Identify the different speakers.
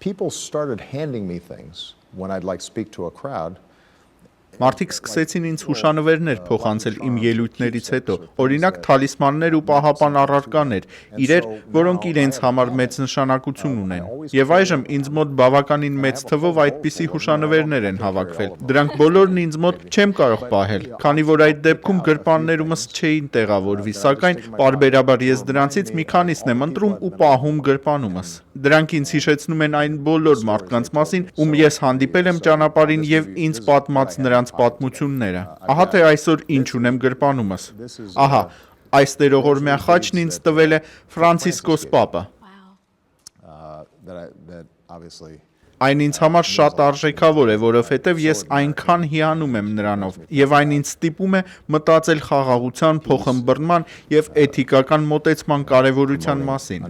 Speaker 1: people started handing me things when I'd like speak to a crowd.
Speaker 2: Մարդիկ սկսեցին ինձ հուշանվերներ փոխանցել իմ ելույթներից հետո, օրինակ թալիսմաններ ու պահապան առարկաներ, իրեր, որոնք իրենց համար մեծ նշանակություն ունեն։ Եվ այժմ ինձ մոտ բավականին մեծ թվով այդպիսի հուշանվերներ են հավաքվել։ Դրանք բոլորն ինձ մոտ չեմ կարող պահել, քանի որ այդ դեպքում գրպաններումս չէին տեղավորվի, սակայն պարբերաբար ես դրանցից մի քանիսն եմ ընտրում ու պահում գրպանումս։ Դրանք ինձ հիշեցնում են այն բոլոր մարդկանց մասին, ում ես հանդիպել եմ ճանապարհին եւ ինձ պատմած նրանց պատմությունները։ Ահա թե այսօր ինչ ունեմ գրպանումս։ Ահա, այս տերողորմյա խաչն ինձ տվել է Ֆրանցիսկոս Պապը։ Այն ինձ համար շատ արժեքավոր է, որովհետև ես այնքան հիանում եմ նրանով, եւ այն ինձ ստիպում է մտածել խաղաղության, փոխըմբռնման եւ էթիկական մոտեցման կարեւորության մասին։